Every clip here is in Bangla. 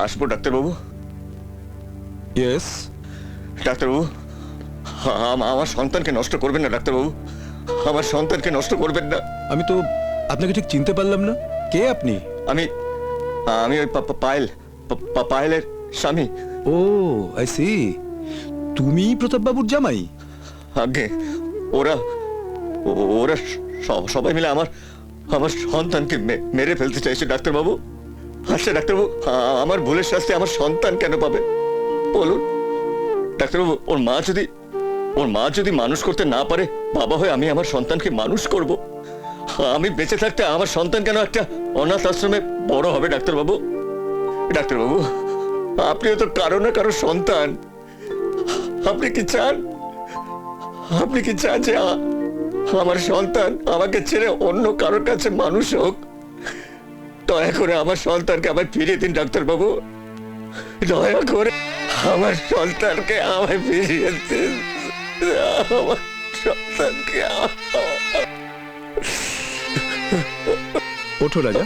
আসবো ডাক্তারবাবু? ইয়েস। ডাক্তারবাবু, আমার সন্তানকে নষ্ট করবেন না ডাক্তারবাবু, আমার সন্তানকে নষ্ট করবেন না। আমি তো আপনাকে ঠিক চিনতে পারলাম না, কে আপনি? আমি আমি ওই পায়েলের স্বামী। ও আই সি, তুমি প্রতাপ বাবুর জামাই? আগে ওরা ওরা সবাই মিলে আমার সন্তানকে মেরে ফেলতে চাইছে ডাক্তারবাবু। আচ্ছা ডাক্তারবাবু, আমার ভুলের শাস্তি আমার সন্তান কেন পাবে বলুন ডাক্তারবাবু? ওর মা যদি মানুষ করতে না পারে, বাবা হয়ে আমি আমার সন্তানকে মানুষ করব। আমি বেঁচে থাকতে আমার সন্তান কেন একটা অনাথ আশ্রমে বড় হবে ডাক্তারবাবু? ডাক্তারবাবু, আপনিও তো কারো না কারো সন্তান। আপনি কি চান যে আমার সন্তান আমাকে ছেড়ে অন্য কারোর কাছে মানুষ হোক? দয়া করে আমার সন্তানকে আমায় ফিরিয়ে দিন ডাক্তারবাবু, দয়া করে আমার সন্তানকে আমায় ফিরিয়ে দিন। আমার সন্তানকে ওঠো রাজা,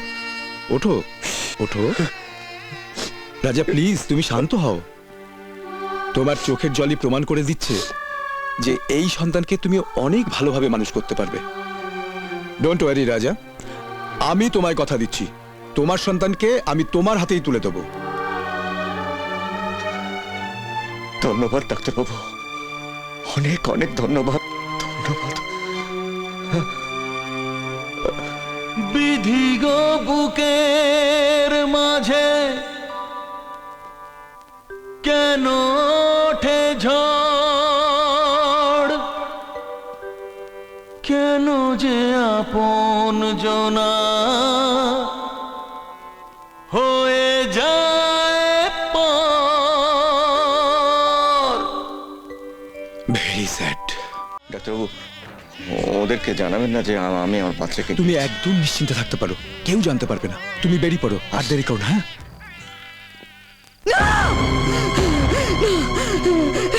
ওঠো ওঠো রাজা, প্লিজ তুমি শান্ত হও। তোমার চোখের জলই প্রমাণ করে দিচ্ছে যে এই সন্তানকে তুমি অনেক ভালোভাবে মানুষ করতে পারবে। ডোন্ট ওয়ারি রাজা, আমি তোমায় কথা দিচ্ছি, তোমার সন্তানকে আমি তোমার হাতেই তুলে দেবো। ধন্যবাদ ডাক্তারবাবু, অনেক অনেক ধন্যবাদ। ধন্যবাদ। বিধি গো বুকের মাঝে কেন ওঠে ঝড়, কেন যে আপন জনা হয়ে যায় পর। Very sad. ডাক্তারবাবু, ওদেরকে জানাবেন না যে আমি আমার বাচ্চাকে। তুমি একদম নিশ্চিন্তে থাকতে পারো, কেউ জানতে পারবে না। তুমি বেরিয়ে পড়ো, আর দেরি করো না। হ্যাঁ,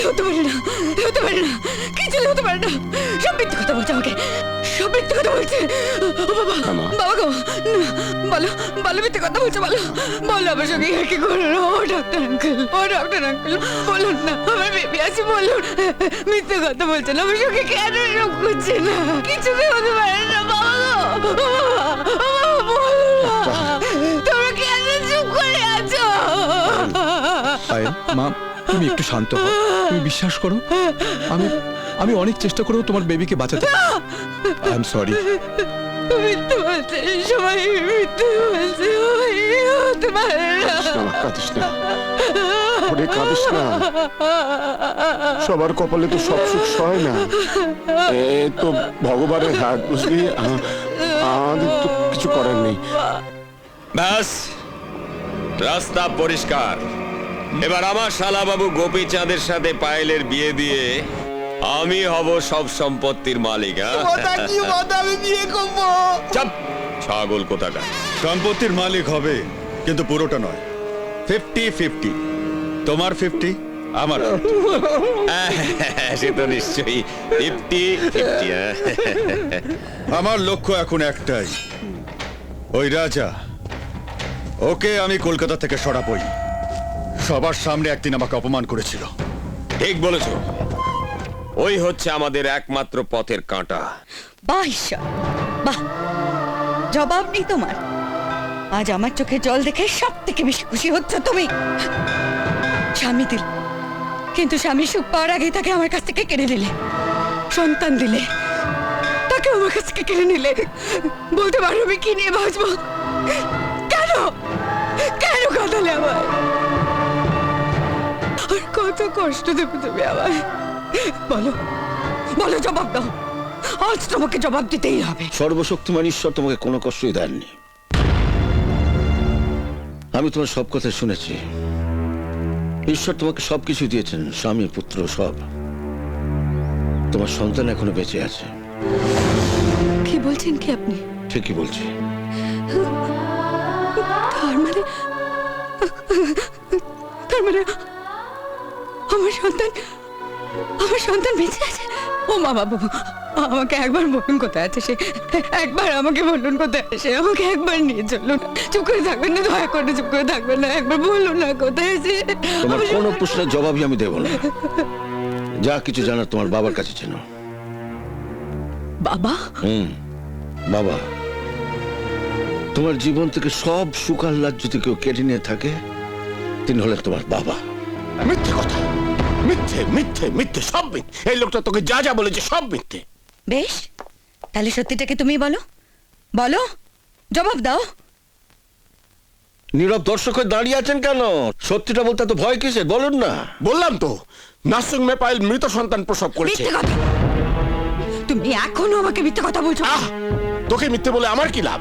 হতে পারে না, হতে পারে না, কিছু হতে পারে না। সব মিথ্যে কথা বলছে আমাকে, সব মিথ্যে কথা বলছে। ও বাবা, বাবা গো, বলো বলো, মিথ্যে কথা বলছে, বলো বলো আমার সঙ্গে কি করো? ও ডাক্তার আঙ্কেল, ও ডাক্তার আঙ্কেল, বলুন না আমার বেবি আছে, বলুন। মিথ্যে কথা বলছে না, আমার সঙ্গে কেন এরকম করছে না? কিছুই হতে পারে না বাবা গো, বলো না, তোমরা কেন চুপ করে আছো? মা তুমি একটু শান্ত হও, তুমি বিশ্বাস করো, আমি আমি অনেক চেষ্টা করেও তোমার বেবিকে বাঁচাতে। I am sorry. মিথ্যে বলছে, সবাই মিথ্যে বলছে, হতে পারে না। কাঁদিস না, ওরে কাঁদিস না, সবার কপালে তো সব সুখ সয় না। এ তো ভগবানের হাত, বুঝলি, আমাদের তো কিছু করার নেই। ব্যাস, রাস্তা পরিষ্কার। এবার আমার শালাবাবু গোপীচাঁদের সাথে পায়েলের বিয়ে দিয়ে আমি হব সব সম্পত্তির মালিক। আমি বিয়ে করবো। চাপ, ছাগল কোথাকার। সম্পত্তির মালিক হবে, কিন্তু পুরোটা নয়। 50-50, তোমার 50, আমার 50। সে তো নিশ্চয়ই 50-50। আমার লক্ষ্য এখন একটাই, ওই রাজা, ওকে আমি কলকাতা থেকে সরাবই। সবার সামনে একদিন আমাকে অপমান করেছিল। ঠিক বলেছো, ওই হচ্ছে আমাদের একমাত্র পথের কাঁটা। বাহ ঈশ্বর, বাহ, জবাব নেই তোমার। আজ আমার চোখে জল দেখে সব থেকে বেশি খুশি হচ্ছে তুমি। স্বামী দিল, কিন্তু স্বামী সুখ পাওয়ার আগে তাকে আমার কাছ থেকে কেড়ে নিলে। সন্তান দিলে, তাকে আমার কাছ থেকে কেড়ে নিলে। বলতে পারো আমি কি নিয়ে বাঁচবো? কেন কেন কাঁদালে আমায়? আর কত কষ্ট দেবে তুমি আমায়? বলো বলো, জবাব দাও। আজ তোমাকে জবাব দিতেই হবে। সর্বশক্তিমান ঈশ্বর তোমাকে কোনো কষ্টই দেননি। আমি তোমার সব কথা শুনেছি। ঈশ্বর তোমাকে সবকিছু দিয়েছেন, স্বামী, পুত্র, সব। তোমার সন্তান এখনো বেঁচে আছে। কি বলছেন কি আপনি? ঠিকই বলছি। তার মানে আমার সন্তান বেঁচে আছে? ও মা বাবা, আমাকে একবার বলুন কোথায় আছে সে, একবার আমাকে বলুন কোথায় আছে সে, আমাকে একবার নিয়ে চলুন। চুপ করে থাকবেন না, দয়া করে চুপ করে থাকবেন না, একবার বলুন না কোথায় আছে। তোমার কোনো প্রশ্নের জবাবই আমি দেব না। যা কিছু জানার তোমার বাবার কাছে ছিল। বাবা, বাবা, তোমার জীবন থেকে সব সুখ আহ্লাদ যদি কেউ কেটে নিয়ে থাকে, তিনি হলেন তোমার বাবা। মিথ্যে কথা, মিথ্যে মিথ্যে মিথ্যে, সব মিথ্যে। এই লোকটা তোকে যা যা বলেছে সব মিথ্যে। বেশ, তাহলে সত্যিটাকে তুমি বলো, বলো, জবাব দাও। নীরব দর্শক হয়ে দাঁড়িয়ে আছেন কেন? সত্যিটা বলতে তো ভয় কিসের, বলুন না। বললাম তো, নার্সিং মে পায়েল মৃত সন্তান প্রসব করেছে। মিথ্যে কথা, তুমি এখনো আমাকে মিথ্যে কথা বলছো। আহ, তোকে মিথ্যে বলে আমার কি লাভ?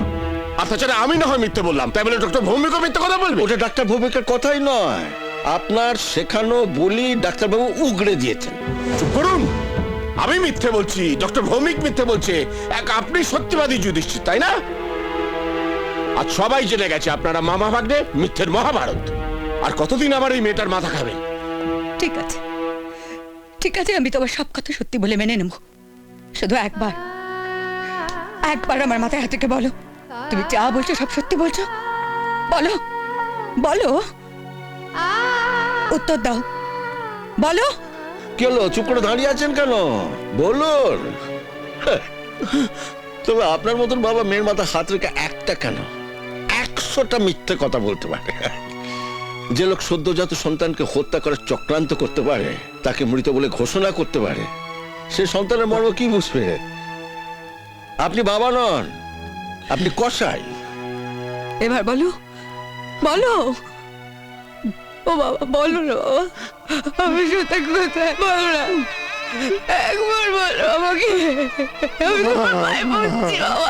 আর তাছাড়া আমি না হয় মিথ্যে বললাম, তাই বলে ডক্টর ভৌমিকও মিথ্যে কথা বলবে? ওটা ডাক্তার ভৌমিকের কথাই নয়, আপনার শেখানো বলি ডাক্তারবাবু উগড়ে দিয়েছেন। চুপ করুন। আমি মিথ্যে বলছি, ডক্টর ভৌমিক মিথ্যে বলছে, এক আপনি সত্যবাদী যুধিষ্ঠির, তাই না? আজ সবাই জেনে গেছে আপনারা মামা ভাগ্নে মিথ্যের মহাভারত। আর কতদিন আমার এই মেয়েটার মাথা খাবেন? ঠিক আছে, ঠিক আছে, আমি তোমার সব কথা সত্যি বলে মেনে নেব। শুধু একবার, একবার আমার মাথায় হাত রেখে বলো, তুমি যা বলছো সব সত্যি বলছো? বলো, বলো, উত্তর দাও, বলো। কি হলো, চুপ করে দাঁড়িয়ে আছেন কেন? বলুন। তবে আপনার মতন বাবা মেয়ের মাথা হাত রেখে একটা কেন 100টা মিথ্যে কথা বলতে পারে। যে লোক সদ্যজাত সন্তানকে হত্যা করার চক্রান্ত করতে পারে, তাকে মৃত বলে ঘোষণা করতে পারে, সে সন্তানের মর্ম কি বুঝবে? আপনি বাবা নন, আপনি কসাই। এবার বলো, বলো, ও বাবা, বলো না বাবা, আমি সত্যি কোথায়, বলো না, একবার বলো আমাকে, আমি তোমার মায়ের বলছি বাবা,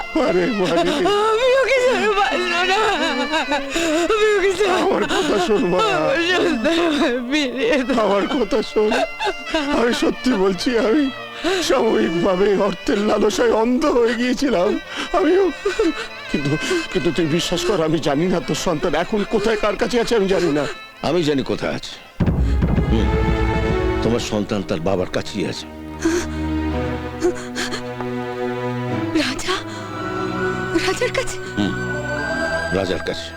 আমি ওকে ছাড়া পারলো না, আমি ওকে ছাড়া, আমার কথা শোন মা, আমার সন্তান ফিরিয়ে দাও। আমার কথা শোন। আমি সত্যি বলছি, আমি সাময়িকভাবে অর্থের লালসায় অন্ধ হয়ে গিয়েছিলাম। আমিও কিন্তু কিন্তু তুই বিশ্বাস কর, আমি জানি না তোর সন্তান এখন কোথায়, কার কাছে আছে, আমি জানি না। আমি জানি কোথায় আছে। তোমার সন্তান তার বাবার কাছেই আছে। রাজা, রাজার কাছে? রাজার কাছে।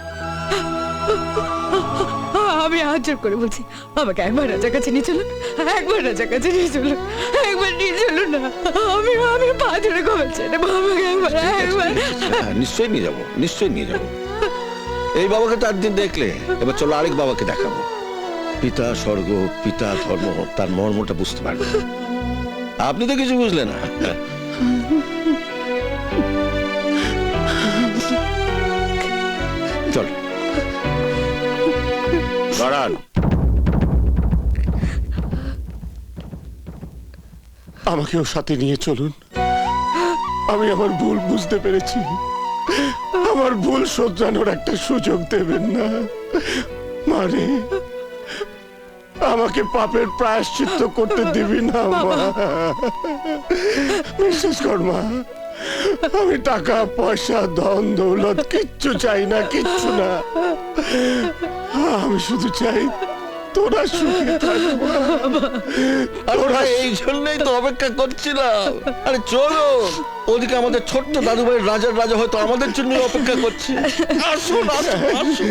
আমি হাত জোর করে বলছি, আমাকে একবার রাজার কাছে নিয়ে চলুন, একবার রাজার কাছে নিয়ে চলুন, একবার নিয়ে চলুন না, আমি আমি পা ধরে ঘুমাচ্ছি না, আমাকে একবার, একবার। হ্যাঁ, নিশ্চয়ই নিয়ে যাবো, নিশ্চয়ই নিয়ে যাবো। এই বাবাকে তো একদিন দেখলে, এবার চলো আরেক বাবাকে দেখাবো। পিতা স্বর্গ, পিতা ধর্ম, তার মর্মটা বুঝতে পারবে। আপনি তো কিছু বুঝলেন না। চল দাঁড়ান, আমাকেও সাথে নিয়ে চলুন। আমি আমার ভুল বুঝতে পেরেছি, আমার ভুল শোধরানোর একটা সুযোগ দেবেন না মানে? আমাকে পাপের প্রায়শ্চিত্ত করতে দিবি না মা? বিশ্বাস কর মা, আমি টাকা পয়সা ধন দৌলত কিচ্ছু চাই না, কিচ্ছু না। আমি শুধু চাই তোরা সুখে থাকবো। তোরা এই জন্যই তো অপেক্ষা করছিলাম। আরে চলো, ওদিকে আমাদের ছোট্ট দাদু ভাই রাজার রাজা হয়তো আমাদের জন্য অপেক্ষা করছে। আসুন, আসুন, আসুন।